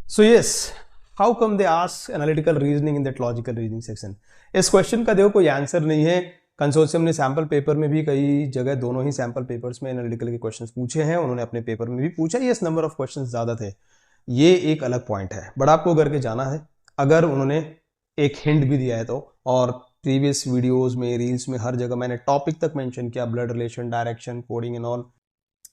So yes, how come they ask analytical reasoning in that logical reasoning section? इस question का देखो कोई answer नहीं है। कंसोर्शियम ने सैम्पल पेपर में भी कई जगह दोनों ही सैम्पल पेपर्स में एनालिटिकल के क्वेश्चंस पूछे हैं, उन्होंने अपने पेपर में भी पूछा। यस, नंबर ऑफ क्वेश्चंस ज़्यादा थे, ये एक अलग पॉइंट है, बट आपको करके जाना है। अगर उन्होंने एक हिंट भी दिया है तो, और प्रीवियस वीडियोज में, रील्स में, हर जगह मैंने टॉपिक तक मेंशन किया, blood relation, direction, coding and all,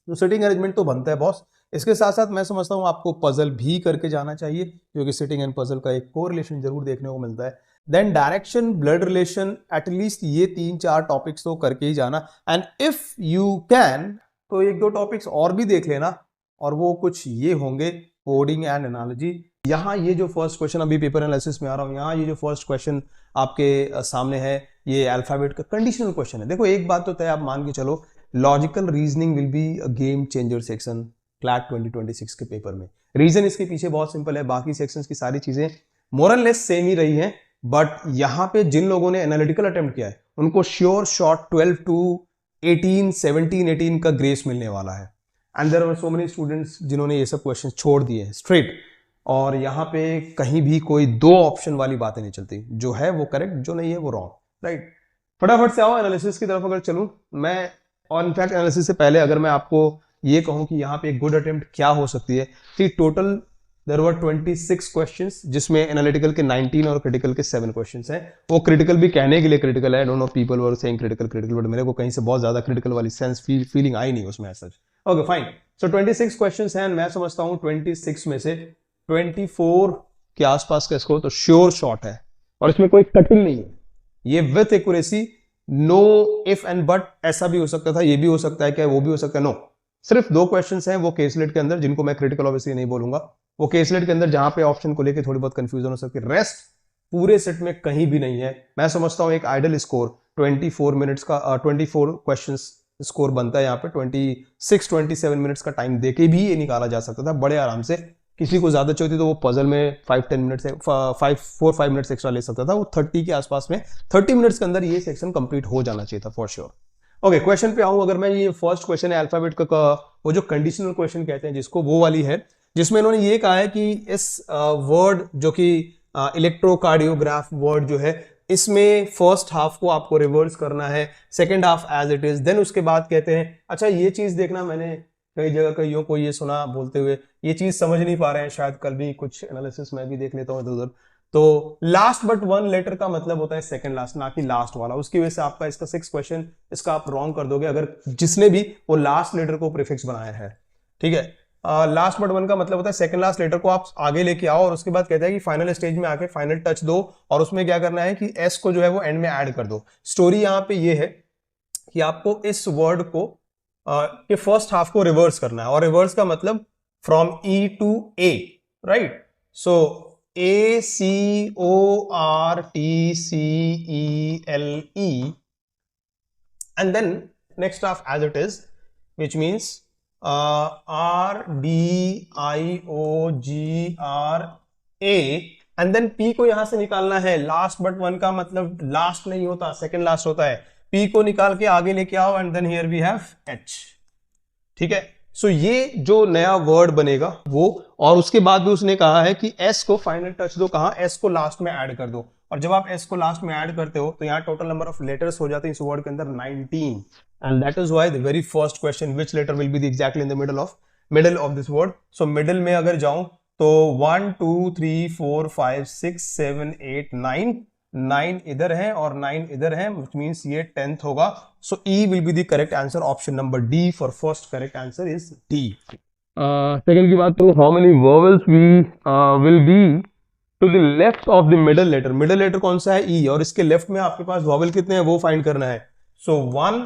तो सिटिंग अरेंजमेंट तो बनता है बॉस। इसके साथ साथ मैं समझता हूँ आपको पजल भी करके जाना चाहिए, क्योंकि सिटिंग एंड पजल का एक कोरिलेशन जरूर देखने को मिलता है। Then direction, blood relation, at least ये 3-4 टॉपिक्स तो करके ही जाना। एंड इफ यू कैन तो 1-2 टॉपिक्स और भी देख लेना, और वो कुछ ये होंगे कोडिंग एंड एनालॉजी। यहाँ ये जो फर्स्ट क्वेश्चन, अभी पेपर एनालिसिस में आ रहा हूँ, यहाँ ये जो फर्स्ट क्वेश्चन आपके सामने है, ये अल्फाबेट का कंडीशनल क्वेश्चन है। देखो एक बात तो तय, आप मान के चलो, logical reasoning will be a game changer section CLAT 2026 के पेपर में। रीजन इसके पीछे बहुत सिंपल है, बाकी सेक्शंस की सारी चीजें मोरल लेस सेम ही रही हैं, बट यहाँ पे जिन लोगों ने एनालिटिकल अटेम्प्ट किया है उनको श्योर शॉट 12 to 18, 17-18 का ग्रेस मिलने वाला है। And there are so many students जिन्होंने ये सब क्वेश्चन छोड़ दिए स्ट्रेट, और यहाँ पे कहीं भी कोई 2 ऑप्शन वाली बातें नहीं चलती, जो है वो करेक्ट, जो नहीं है वो रॉन्ग, राइट। फटाफट से आओ एनालिसिस की तरफ अगर चलूं मैं, और इनफैक्ट एनालिसिस से पहले अगर मैं आपको ये कहूं कि यहाँ पे एक गुड अटेम्प्ट क्या हो सकती है, कि टोटल देयर वर 26 क्वेश्चंस, जिसमें एनालिटिकल के 19 और क्रिटिकल के 7 क्वेश्चंस हैं। वो क्रिटिकल भी कहने के लिए क्रिटिकल है, don't know people were saying critical, but मेरे को कहीं से बहुत ज्यादा क्रिटिकल वाली सेंस फीलिंग आई नहीं उसमें सच। ओके फाइन, सो 26 क्वेश्चंस हैं, मैं समझता हूँ 26 में से 24 के आसपास का स्कोर तो श्योर शॉट है, और इसमें कोई कटिंग नहीं है, ये with accuracy, know if and but. ऐसा भी हो सकता था, ये भी हो सकता है, क्या वो भी हो सकता है, नो। सिर्फ 2 क्वेश्चंस हैं वो केसलेट के अंदर, जिनको मैं क्रिटिकल ऑब्वियसली नहीं बोलूंगा, वो केसलेट के अंदर जहां पे ऑप्शन को लेके थोड़ी बहुत कंफ्यूजन हो सकती है। रेस्ट पूरे सेट में कहीं भी नहीं है। मैं समझता हूं एक आइडल स्कोर 24 मिनट्स का, 24 क्वेश्चंस स्कोर बनता है यहाँ पे। 26-27 मिनट्स का टाइम देके भी ये निकाला जा सकता था बड़े आराम से। किसी को ज्यादा चाहिए तो वो पजल में 5-10 मिनट से 4-5 मिनट्स एक्स्ट्रा ले सकता था, वो 30 के आसपास में, 30 मिनट्स के अंदर ये सेक्शन कंप्लीट हो जाना चाहिए था फॉर श्योर। ओके, क्वेश्चन पे आऊं अगर मैं, ये फर्स्ट क्वेश्चन है अल्फाबेट का, वो जो कंडीशनल क्वेश्चन कहते हैं जिसको, वो वाली है, जिसमें इन्होंने ये कहा है कि इस वर्ड जो कि इलेक्ट्रोकार्डियोग्राफ वर्ड जो है, इसमें फर्स्ट हाफ को आपको रिवर्स करना है, second half as it is. Then उसके बाद कहते हैं, अच्छा ये चीज देखना, मैंने कई जगह कईयों को ये सुना बोलते हुए, ये चीज समझ नहीं पा रहे हैं, शायद कल भी कुछ एनालिसिस में भी देख लेता हूँ इधर उधर, तो लास्ट बट वन लेटर का मतलब होता है सेकंड लास्ट, ना कि लास्ट वाला। उसकी वजह से आपका इसका 6 क्वेश्चन इसका आप रॉन्ग कर दोगे, अगर जिसने भी वो लास्ट लेटर को प्रीफिक्स बनाया है, ठीक है। लास्ट बट वन का मतलब होता है सेकंड लास्ट लेटर को आप आगे लेके आओ, और उसके बाद कहता है कि फाइनल स्टेज में आके फाइनल टच दो, और उसमें क्या करना है कि एस को जो है वो एंड में ऐड कर दो। स्टोरी यहाँ पे ये है कि आपको इस वर्ड को के फर्स्ट हाफ को रिवर्स करना है, और रिवर्स का मतलब from E to A, right. So ACORTCELE, and then next half as it is, which means RDIOGRA, and then P को यहां से निकालना है। लास्ट बट वन का मतलब लास्ट नहीं होता, सेकेंड लास्ट होता है। P को निकाल के आगे लेके आओ, and then here we have H, ठीक है। सो ये जो नया वर्ड बनेगा वो, और उसके बाद भी उसने कहा है कि S को फाइनल टच दो, कहां, S को लास्ट में ऐड कर दो, और जब आप S को लास्ट में ऐड करते हो तो यहाँ टोटल नंबर ऑफ लेटर्स हो जाते हैं इस वर्ड के अंदर 19, and that is why the very first question, which letter will be exactly in the middle of this word. So middle में अगर जाऊं तो 1 2 3 4 5 6 7 8 9 इधर है और 9 इधर है, which means ये 10th होगा। So E will be the correct answer, option number D for first correct answer is D. Second की बात करूँ, how many vowels will be to the left of the middle letter? Middle letter कौन सा है? E, और इसके left में आपके पास vowel कितने हैं वो फाइंड करना है। So 1,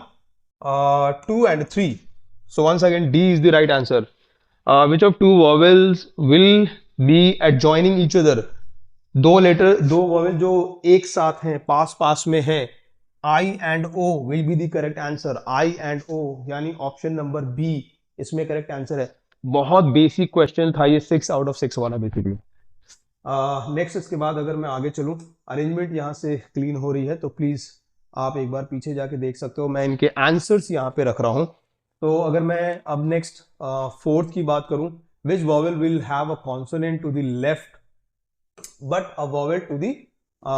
2 and 3. So once again D is the right answer. Which of two vowels will be adjoining each other? दो वॉवेल जो एक साथ हैं, पास में हैं, I and O will be the correct answer. I and O यानी option number B इसमें correct answer है। बहुत बेसिक क्वेश्चन था ये, 6 out of 6 वाला बेसिकली। नेक्स्ट इसके बाद अगर मैं आगे चलूं, अरेंजमेंट यहाँ से क्लीन हो रही है तो प्लीज आप एक बार पीछे जाके देख सकते हो, मैं इनके आंसर्स यहाँ पे रख रहा हूं। तो अगर मैं अब नेक्स्ट फोर्थ की बात करूं, which vowel will have a consonant to the left but a vowel to the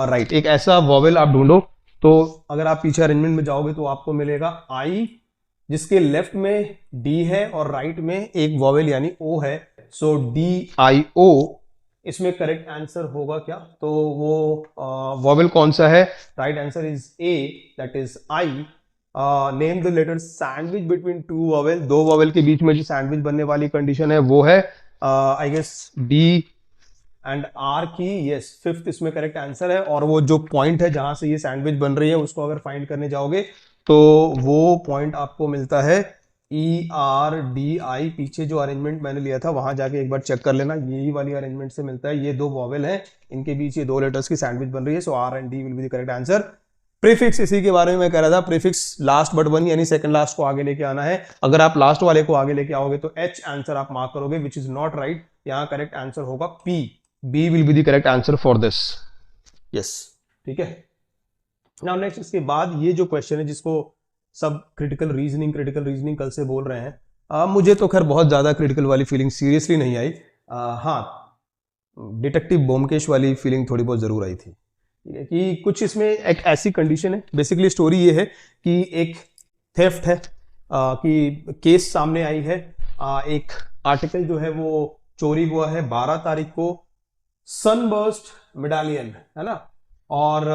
right. एक ऐसा वॉवेल आप ढूंढो, तो अगर आप पीछे अरेंजमेंट में जाओगे तो आपको मिलेगा आई, जिसके लेफ्ट में डी है और राइट में एक वॉवेल यानी ओ है, सो डी आई ओ। इसमें करेक्ट आंसर होगा क्या, तो वो वॉवेल कौन सा है? Right answer is A, that is I. Name the letter sandwich between two vowel, दो वॉवेल के बीच में जो सैंडविच बनने वाली कंडीशन है वो है I guess D and R की। यस, फिफ्थ इसमें करेक्ट आंसर है। और वो जो पॉइंट है जहां से ये सैंडविच बन रही है उसको अगर फाइंड करने जाओगे तो वो पॉइंट आपको मिलता है ई आर डी आई। पीछे जो अरेंजमेंट मैंने लिया था वहां जाके एक बार चेक कर लेना, यही वाली अरेंजमेंट से मिलता है। ये दो वॉवेल हैं, इनके बीच ये दो लेटर्स की सैंडविच बन रही है, so R and D will be the correct answer. Prefix, इसी के बारे में मैं कह रहा था। प्रीफिक्स लास्ट बट वन यानी सेकंड लास्ट को आगे लेके आना है। अगर आप लास्ट वाले को आगे लेके आओगे तो एच आंसर आप मार्क करोगे, विच इज नॉट राइट। यहाँ करेक्ट आंसर होगा P, B will be the correct answer for this. Yes, ठीक है। नाउ नेक्स्ट, इसके बाद ये जो क्वेश्चन है जिसको सब क्रिटिकल रीजनिंग कल से बोल रहे हैं, मुझे तो खैर बहुत ज्यादा क्रिटिकल वाली फीलिंग सीरियसली नहीं आई। हाँ, डिटेक्टिव ब्योमकेश वाली फीलिंग थोड़ी बहुत जरूर आई थी, कि कुछ इसमें एक ऐसी कंडीशन है। बेसिकली स्टोरी ये है कि एक थेफ्ट है, कि केस सामने आई है, एक आर्टिकल जो है वो चोरी हुआ है 12 तारीख को, सनबर्स्ट मेडालियन है ना। और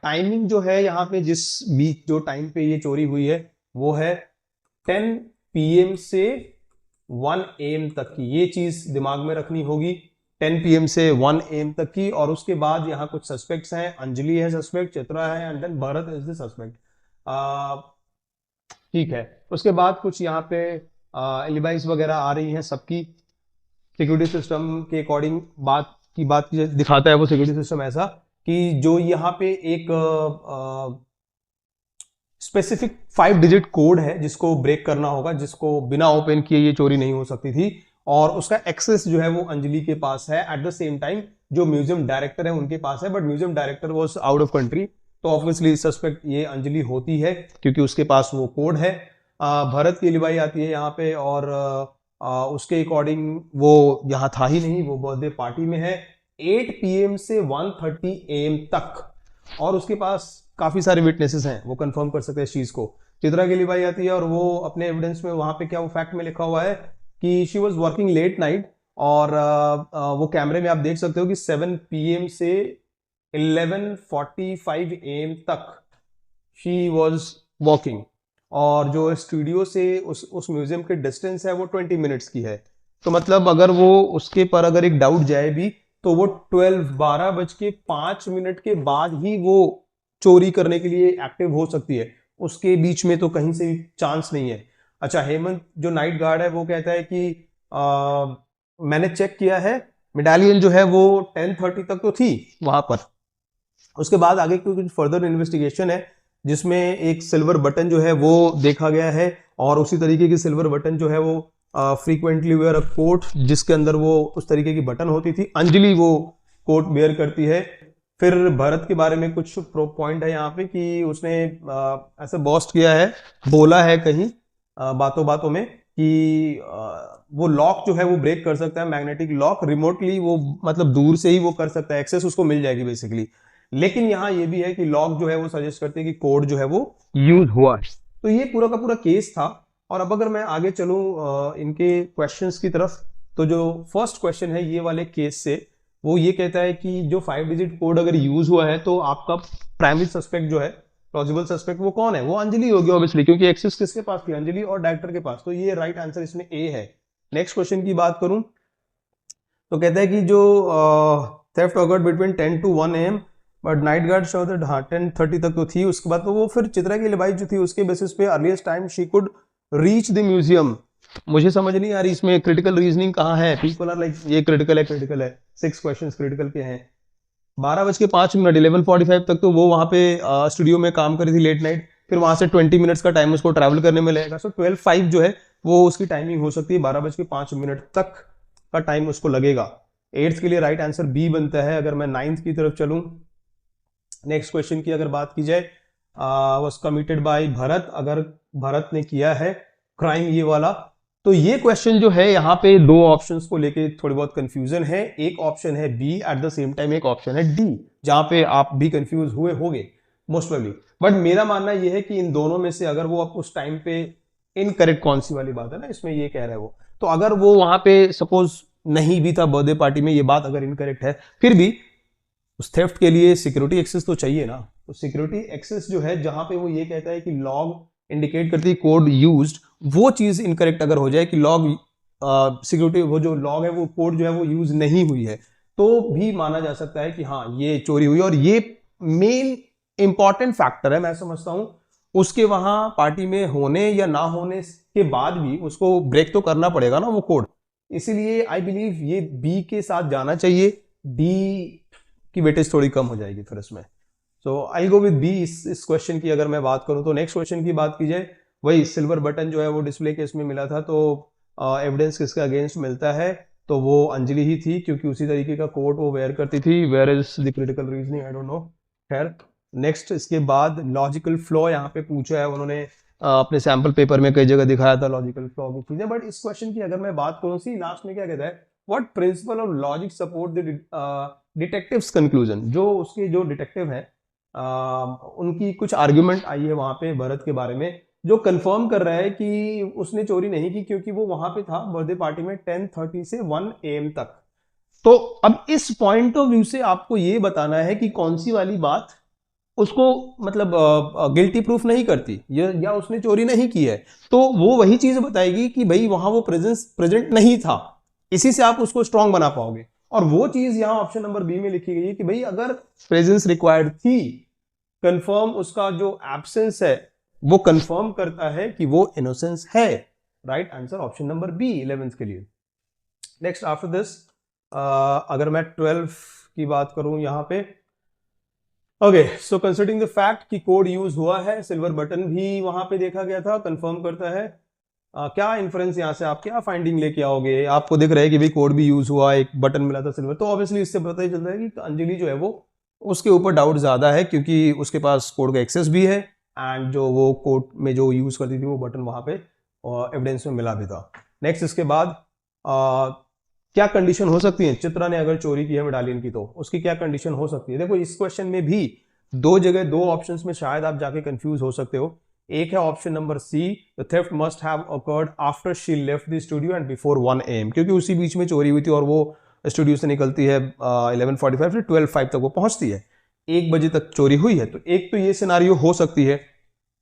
टाइमिंग जो है यहाँ पे, जिस बीच जो टाइम पे ये चोरी हुई है वो है 10 PM से 1 AM तक की। ये चीज दिमाग में रखनी होगी, 10 PM से 1 AM तक की। और उसके बाद यहाँ कुछ सस्पेक्ट्स हैं, अंजलि है सस्पेक्ट, चित्रा है, and then Bharat is the suspect. ठीक है। उसके बाद कुछ यहाँ पे एलिबाइज वगैरह आ रही हैं सबकी। सिक्योरिटी सिस्टम के अकॉर्डिंग बात दिखाता है वो सिक्योरिटी सिस्टम ऐसा कि जो यहाँ पे एक स्पेसिफिक 5 डिजिट कोड है जिसको ब्रेक करना होगा, जिसको बिना ओपन किए ये चोरी नहीं हो सकती थी। और उसका एक्सेस जो है वो अंजलि के पास है। एट द सेम टाइम जो म्यूजियम डायरेक्टर है उनके पास है, but museum director was out of country, तो ऑब्वियसली सस्पेक्ट ये अंजलि होती है क्योंकि उसके पास वो कोड है। भरत की लिबाई आती है यहाँ पे, और उसके अकॉर्डिंग वो यहाँ था ही नहीं, वो बर्थडे पार्टी में है 8 PM से 1:30 AM तक। और उसके पास काफी सारे विटनेसेस हैं, वो कंफर्म कर सकते हैं इस चीज को। चित्रा की लिबाई आती है और वो अपने एविडेंस में वहां पे क्या वो फैक्ट में लिखा हुआ है कि she was working late night, और वो कैमरे में आप देख सकते हो कि 7 PM से 11:45 AM तक शी वाज वॉकिंग। और जो स्टूडियो से उस म्यूजियम के डिस्टेंस है वो 20 मिनट्स की है। तो मतलब अगर वो उसके पर अगर एक डाउट जाए भी तो वो 12:05 के बाद ही वो चोरी करने के लिए एक्टिव हो सकती है, उसके बीच में तो कहीं से भी चांस नहीं है। अच्छा, हेमंत जो नाइट गार्ड है वो कहता है कि मैंने चेक किया है, मेडालियन जो है वो 10:30 तक तो थी वहां पर। उसके बाद आगे कुछ फर्दर इन्वेस्टिगेशन है जिसमें एक सिल्वर बटन जो है वो देखा गया है, और उसी तरीके की सिल्वर बटन जो है वो फ्रीक्वेंटली वेयर अ कोट, जिसके अंदर वो उस तरीके की बटन होती थी। अंजलि वो कोट वेयर करती है। फिर भरत के बारे में कुछ पॉइंट है यहाँ पे कि उसने ऐसे बॉस्ट किया है, बोला है कहीं बातों बातों में कि वो लॉक जो है वो ब्रेक कर सकता है, मैग्नेटिक लॉक रिमोटली, वो मतलब दूर से ही वो कर सकता है, एक्सेस उसको मिल जाएगी बेसिकली। लेकिन यहाँ ये भी है कि लॉक जो है वो सजेस्ट करते हैं कि कोड जो है वो यूज हुआ है। तो ये पूरा का पूरा केस था। और अब अगर मैं आगे चलूं इनके क्वेश्चंस की तरफ, तो जो फर्स्ट क्वेश्चन है ये वाले केस से, वो ये कहता है कि जो 5 डिजिट कोड अगर यूज हुआ है तो आपका प्राइमरी सस्पेक्ट जो है, प्लॉजिबल सस्पेक्ट, वो कौन है? वो अंजलि होगी ऑब्वियसली, क्योंकि एक्सेस किसके पास थी? अंजलि और डायरेक्टर के पास। तो ये राइट आंसर इसमें ए है। नेक्स्ट क्वेश्चन की बात करूं तो कहता है कि जो theft awkward between 10 to 1 AM, but night guard show that हाँ 10:30 तक तो थी। उसके बाद तो वो फिर चित्रा की लिबाई जो थी उसके बेसिस पे earliest time she could reach the museum. मुझे समझ नहीं आ रही इसमें क्रिटिकल रीजनिंग कहाँ है। पीपल आर लाइक ये क्रिटिकल है 6 क्वेश्चंस क्रिटिकल के हैं। 12:05 11:45 तक तो वो वहां पे स्टूडियो में काम करी थी लेट नाइट, फिर वहां से 20 मिनट्स का टाइम उसको ट्रैवल करने में लगेगा। सो 12:05 जो है वो उसकी टाइमिंग हो सकती है, 12:05 तक का टाइम उसको लगेगा। 8th के लिए राइट आंसर बी बनता है। अगर मैं 9th की तरफ चलूं, नेक्स्ट क्वेश्चन की अगर बात की जाए, वाज कमिटेड बाय भरत। अगर भरत ने किया है क्राइम ये वाला, तो ये क्वेश्चन जो है यहाँ पे दो ऑप्शंस को लेके थोड़ी बहुत कंफ्यूजन है। एक ऑप्शन है B, at the same time एक ऑप्शन है डी, जहां पे आप भी कंफ्यूज हुए होंगे मोस्ट प्रोबेबली। बट मेरा मानना ये है कि इन दोनों में से अगर वो आप उस टाइम पे इनकरेक्ट, कौन सी वाली बात है ना इसमें ये कह रहा है वो, तो अगर वो वहां पे सपोज नहीं भी था बर्थडे पार्टी में, ये बात अगर इनकरेक्ट है, फिर भी उस थेफ्ट के लिए सिक्योरिटी एक्सेस तो चाहिए ना। तो सिक्योरिटी एक्सेस जो है जहां पे वो ये कहता है कि लॉग इंडिकेट करती है कोड यूज्ड, वो चीज इनकरेक्ट अगर हो जाए कि लॉग सिक्योरिटी वो जो लॉग है वो कोड जो है वो यूज नहीं हुई है, तो भी माना जा सकता है कि हाँ ये चोरी हुई। और ये मेन इंपॉर्टेंट फैक्टर है मैं समझता हूं, उसके वहां पार्टी में होने या ना होने के बाद भी उसको ब्रेक तो करना पड़ेगा ना वो कोड। इसीलिए आई बिलीव ये बी के साथ जाना चाहिए, डी की वेटेज थोड़ी कम हो जाएगी फिर इसमें। सो आई गो विद बी इस क्वेश्चन की अगर मैं बात करूं तो। नेक्स्ट क्वेश्चन की बात की जाए, वही सिल्वर बटन जो है वो डिस्प्ले केस में मिला था, तो एविडेंस किसके अगेंस्ट मिलता है, तो वो अंजलि ही थी, क्योंकि उसी तरीके का कोट वो वेयर करती थी। Where is the critical reasoning, I don't know. खैर नेक्स्ट इसके बाद लॉजिकल फ्लॉ यहाँ पे पूछा है उन्होंने, अपने सैंपल पेपर में कई जगह दिखाया था लॉजिकल फ्लॉ की चीजें। बट इस क्वेश्चन की अगर मैं बात करूं, सी लास्ट में क्या कहता है, what principle of logic support the detectives conclusion. जो उसके जो डिटेक्टिव है उनकी कुछ आर्ग्यूमेंट आई है वहां पे भरत के बारे में, जो कंफर्म कर रहा है कि उसने चोरी नहीं की, क्योंकि वो वहां पे था बर्थडे पार्टी में 10:30 से 1 AM तक। तो अब इस पॉइंट ऑफ व्यू से आपको ये बताना है कि कौन सी वाली बात उसको मतलब गिल्टी प्रूफ नहीं करती या उसने चोरी नहीं की है। तो वो वही चीज बताएगी कि भाई वहां वो प्रेजेंट नहीं था, इसी से आप उसको स्ट्रांग बना पाओगे। और वो चीज यहां ऑप्शन नंबर बी में लिखी गई है कि भाई अगर प्रेजेंस रिक्वायर्ड थी, कंफर्म उसका जो एब्सेंस है वो कंफर्म करता है कि वो इनोसेंस है। Right answer option number B 11th के लिए। नेक्स्ट आफ्टर दिस अगर मैं 12 की बात करूं यहां पे, okay so considering the fact कि कोड यूज हुआ है, सिल्वर बटन भी वहां पे देखा गया था, कंफर्म करता है। क्या इन्फ्रेंस यहाँ से आप क्या फाइंडिंग लेके आओगे, आपको दिख रहा है कि भाई कोड भी यूज हुआ, एक बटन मिला था सिल्वर, तो ऑब्वियसली इससे पता ही चलता है कि अंजलि जो है वो उसके ऊपर डाउट ज्यादा है, क्योंकि उसके पास कोड का एक्सेस भी है एंड जो वो कोड में जो यूज करती थी वो बटन वहां पे एविडेंस में मिला भी था। नेक्स्ट इसके बाद क्या कंडीशन हो सकती है, चित्रा ने अगर चोरी की है मेडालियन की तो उसकी क्या कंडीशन हो सकती है। देखो इस क्वेश्चन में भी दो जगह दो ऑप्शंस में शायद आप जाके कंफ्यूज हो सकते हो। एक है option number C, the theft must have occurred after she left the studio and before 1 AM, क्योंकि उसी बीच में चोरी हुई थी और वो स्टूडियो से निकलती है 11:45 से 12:05 तक वो पहुंचती है, 1 बजे तक चोरी हुई है। तो एक तो ये सिनारियो हो सकती है,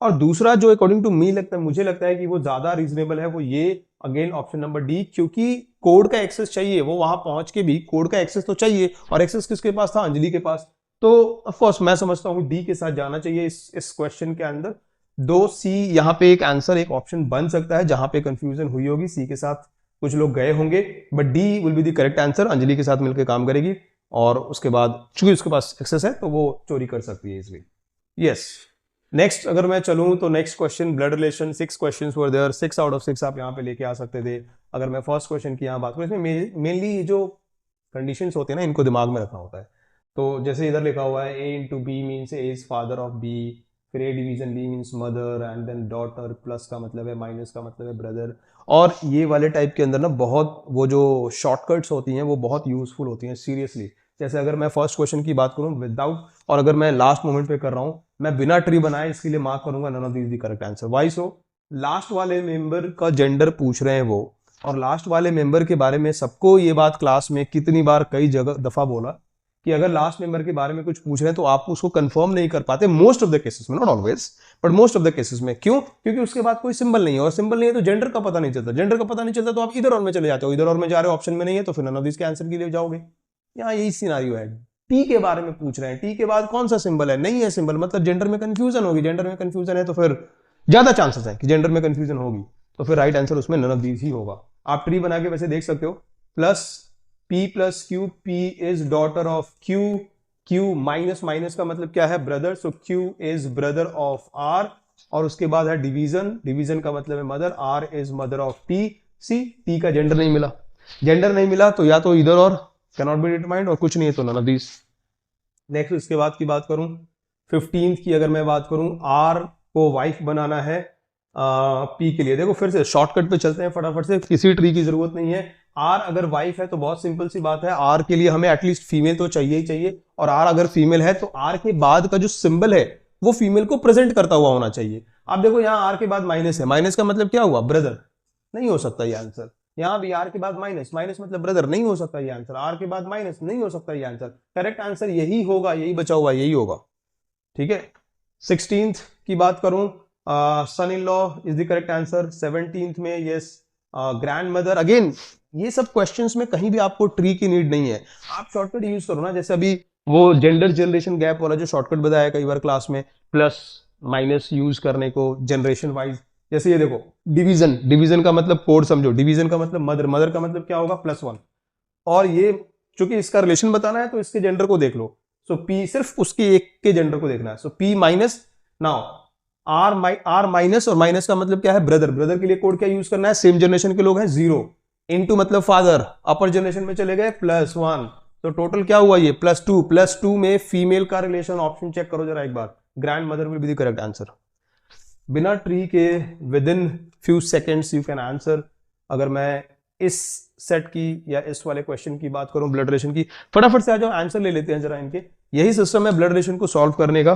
और दूसरा जो अकॉर्डिंग टू मी लगता है, मुझे लगता है कि वो ज्यादा रीजनेबल है, वो ये अगेन ऑप्शन नंबर डी, क्योंकि कोड का एक्सेस चाहिए, वो वहां पहुंच के भी कोड का एक्सेस तो चाहिए, और एक्सेस किसके पास था, अंजलि के पास। तो ऑफ कोर्स मैं समझता हूं डी के साथ जाना चाहिए इस क्वेश्चन के अंदर। 2C यहाँ पे एक आंसर, एक ऑप्शन बन सकता है जहां पे कंफ्यूजन हुई होगी, सी के साथ कुछ लोग गए होंगे, but D will be the correct answer. Anjali के साथ मिलकर काम करेगी और उसके बाद चूंकि उसके पास एक्सेस है तो वो चोरी कर सकती है इसलिए। यस नेक्स्ट अगर मैं चलूं तो next question blood relation, 6 questions were there, 6 out of 6 आप यहाँ पे लेके आ सकते थे। अगर मैं फर्स्ट क्वेश्चन की यहाँ बात करूँ, इसमें मेनली जो कंडीशंस होते हैं ना इनको दिमाग में रखना होता है। तो जैसे इधर लिखा हुआ है A into B means A is father of B, फिर A division B means mother, and then daughter, plus का मतलब है, माइनस का मतलब है ब्रदर। और ये वाले टाइप के अंदर ना बहुत वो जो शॉर्टकट्स होती हैं वो बहुत यूजफुल होती हैं सीरियसली। जैसे अगर मैं फर्स्ट क्वेश्चन की बात करूं विदाउट, और अगर मैं लास्ट मोमेंट पे कर रहा हूं, मैं बिना ट्री बनाए इसके लिए मार्क करूंगा none of these the correct answer. Why so, last वाले मेंबर का जेंडर पूछ रहे हैं वो, और लास्ट वाले मेंबर के बारे में सबको ये बात क्लास में कितनी बार कई जगह दफा बोला कि अगर लास्ट मेंबर के बारे में कुछ पूछ रहे हैं तो आप उसको कंफर्म नहीं कर पाते मोस्ट ऑफ द केसेस में, not always but most of the cases में। क्यों? क्योंकि उसके बाद कोई सिंबल नहीं है, और सिंबल नहीं है तो जेंडर का पता नहीं चलता, जेंडर का पता नहीं चलता तो आप इधर और में चले जाते हो, इधर और में जा रहे हो ऑप्शन में नहीं है तो फिर नन ऑफ दिस के आंसर के लिए जाओगे। यहाँ यही सिनारियो है, टी के बारे में पूछ रहे हैं, टी के बाद कौन सा सिंबल है, नहीं है सिंबल, मतलब जेंडर में कंफ्यूजन होगी, जेंडर में कंफ्यूजन है तो फिर ज्यादा चांसेस है कि जेंडर में कंफ्यूजन होगी, तो फिर राइट आंसर उसमें नन ऑफ दीज ही होगा। आप ट्री बना के वैसे देख सकते हो, plus P plus Q, P is daughter of Q, Q minus minus का मतलब क्या है, brother, so Q is brother of R, और उसके बाद है डिवीजन, डिवीजन का मतलब है mother, R is mother of T। See T का जेंडर नहीं मिला, जेंडर नहीं मिला तो या तो इधर और कैनॉट बी डिटरमाइंड, और कुछ नहीं है तो नन ऑफ दीस। नेक्स्ट इसके बाद की बात करूं 15th की, अगर मैं बात करूं R को वाइफ बनाना है पी के लिए देखो फिर से शॉर्टकट पे चलते हैं फटाफट से, किसी ट्री की जरूरत नहीं है। आर अगर वाइफ है तो बहुत सिंपल सी बात है, आर के लिए हमें एटलीस्ट फीमेल तो चाहिए ही चाहिए, और आर अगर फीमेल है तो आर के बाद का जो सिंबल है वो फीमेल को प्रेजेंट करता हुआ होना चाहिए। आप देखो यहाँ आर के बाद माइनस है, माइनस का मतलब क्या हुआ, ब्रदर, नहीं हो सकता ये आंसर। यहाँ भी आर के बाद माइनस, माइनस मतलब ब्रदर, नहीं हो सकता ये आंसर। आर के बाद माइनस, नहीं हो सकता ये आंसर। करेक्ट आंसर यही होगा, यही बचा हुआ यही होगा, ठीक है। 16th की बात करूं, son in law is the correct answer. 17th में यस, ग्रैंड मदर। अगेन ये सब क्वेश्चंस में कहीं भी आपको ट्री की नीड नहीं है, आप शॉर्टकट यूज करो ना, जैसे अभी वो जेंडर जनरेशन गैप वाला जो शॉर्टकट बताया कई बार क्लास में, प्लस माइनस यूज करने को जनरेशन वाइज। जैसे ये देखो डिवीजन, डिवीजन का मतलब कोड समझो, डिवीजन का मतलब मदर, मदर का मतलब क्या होगा, +1। और ये चूंकि इसका रिलेशन बताना है तो इसके जेंडर को देख लो, सो पी सिर्फ उसके एक के जेंडर को देखना है, so P minus. Now R minus, और माइनस का मतलब क्या है, ब्रदर। ब्रदर के लिए कोड क्या यूज करना है, सेम जनरेशन के लोग हैं 0, इनटू मतलब फादर, अपर जनरेशन में चले गए +1, तो टोटल क्या हुआ ये +2। +2 में फीमेल का रिलेशन, ऑप्शन चेक करो जरा एक बार, grandmother will be the correct answer. बिना ट्री के within few seconds you can answer. अगर मैं इस सेट की या इस वाले क्वेश्चन की बात करूं ब्लड रिलेशन की, फटाफट से आ जाओ आंसर ले लेते हैं जरा इनके। यही सिस्टम है ब्लड रिलेशन को सॉल्व करने का।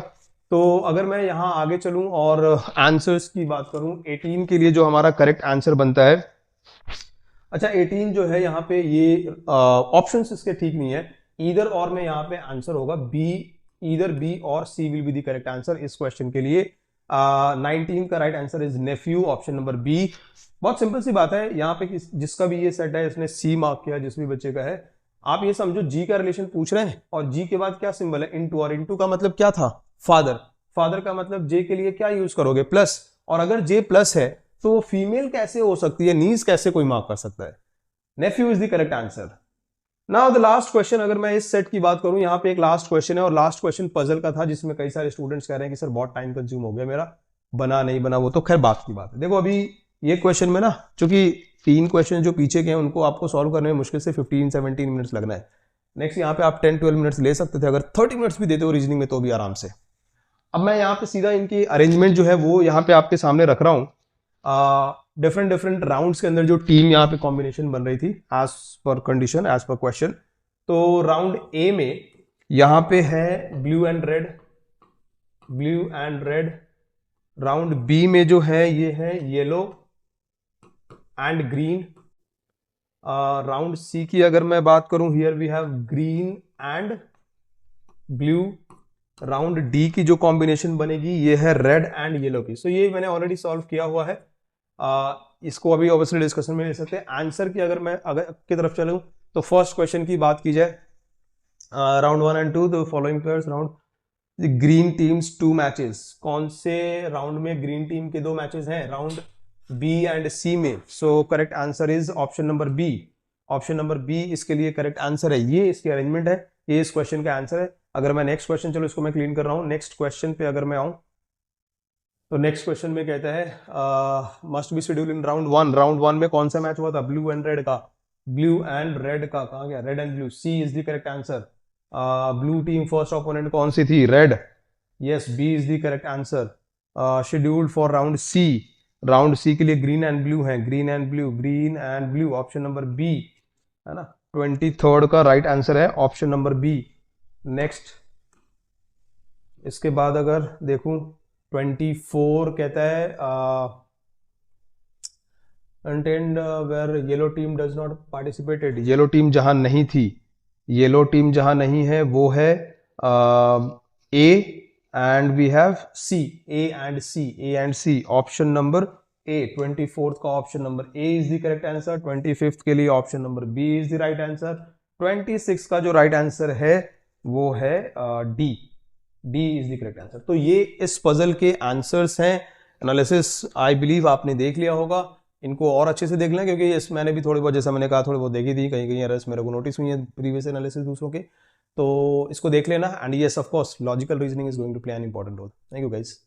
तो अगर मैं यहां आगे चलूं और आंसर्स की बात करूं, 18 के लिए जो हमारा करेक्ट आंसर बनता है, अच्छा 18 जो है यहाँ पे ये ऑप्शंस इसके ठीक नहीं है, ईदर और में यहाँ पे आंसर होगा बी, ईदर बी और C will be the correct answer इस क्वेश्चन के लिए। 19 का right answer is nephew, option number B. बहुत सिंपल सी बात है, यहाँ पे जिसका भी ये सेट है इसने सी मार्क किया, जिस भी बच्चे का है। आप ये समझो जी का रिलेशन पूछ रहे हैं और जी के बाद क्या सिंबल है, इनटू, और इनटू का मतलब क्या था, फादर। फादर का मतलब जे के लिए क्या यूज करोगे, प्लस, और अगर जे प्लस है तो वो फीमेल कैसे हो सकती है, नीज कैसे कोई मार्क कर सकता है। Nephew is the correct answer. Now the last question, अगर मैं इस सेट की बात करूं, यहाँ पे एक लास्ट क्वेश्चन है, और लास्ट क्वेश्चन पजल का था, जिसमें कई सारे स्टूडेंट्स कह रहे हैं कि सर बहुत टाइम कंज्यूम हो गया मेरा, बना नहीं बना, वो तो खैर बात की बात है। देखो अभी ये क्वेश्चन में ना, चूंकि 3 क्वेश्चन जो पीछे के हैं उनको आपको सॉल्व करने में मुश्किल से 15-17 मिनट्स लगना है। नेक्स्ट यहाँ पे आप 10-12 मिनट्स ले सकते थे, अगर 30 मिनट्स भी देते हो रीजनिंग में तो भी आराम से। अब मैं यहाँ पे सीधा इनकी अरेंजमेंट जो है वो यहाँ पे आपके सामने रख रहा हूँ। डिफरेंट डिफरेंट राउंड्स के अंदर जो टीम यहाँ पे कॉम्बिनेशन बन रही थी as per condition, as per question. तो राउंड ए में यहाँ पे है blue and red, blue and red. Round B में जो है ये है yellow and green. Round C की अगर मैं बात करूं, here we have green and blue. Round D की जो कॉम्बिनेशन बनेगी ये है रेड एंड येलो की। सो ये मैंने ऑलरेडी सॉल्व किया हुआ है, इसको अभी ऑब्वियसली डिस्कशन में ले सकते हैं। आंसर की अगर मैं अगर की तरफ चलूं तो फर्स्ट क्वेश्चन की बात की जाए, round 1 and 2 the following players round green teams 2 matches. कौन से राउंड में ग्रीन टीम के 2 मैचेस हैं, राउंड बी एंड सी में। So correct answer is option number B, option number B इसके लिए करेक्ट आंसर है। ये इसकी अरेंजमेंट है, ये इस क्वेश्चन का आंसर है। अगर मैं नेक्स्ट क्वेश्चन, चलो इसको मैं क्लीन कर रहा हूं, नेक्स्ट क्वेश्चन पे अगर मैं आऊं तो नेक्स्ट क्वेश्चन में कहता है must be schedule in round 1। Round 1 में कौन सा मैच हुआ था, ब्लू एंड रेड का, ब्लू एंड रेड का कहा गया, red and blue, C is the correct answer. Blue team first opponent कौन सी थी, red, yes B is the correct answer. Scheduled for round C, round C के लिए green and blue है, green and blue, green and blue, option number B है ना। 23rd का right answer है ऑप्शन नंबर बी। नेक्स्ट इसके बाद अगर देखूं 24 कहता है contest where yellow team does not participated. Yellow team जहां नहीं थी, येलो टीम जहां नहीं है वो है A and we have C, A and C, A and C, option number A. 24th का option number A is the correct answer. 25th के लिए option number B is the right answer. 26 का जो राइट आंसर है वो है D, D is the correct answer. तो ये इस पजल के आंसर्स हैं। एनालिसिस आई बिलीव आपने देख लिया होगा, इनको और अच्छे से देख लें क्योंकि इस मैंने भी थोड़ी बहुत, जैसा मैंने कहा, थोड़ी बहुत देखी थी, कहीं कहीं एरर्स मेरे को नोटिस हुई है प्रीवियस एनालिसिस दूसरों के, तो इसको देख लेना। And yes of course logical reasoning is going to play an important role. Thank you guys.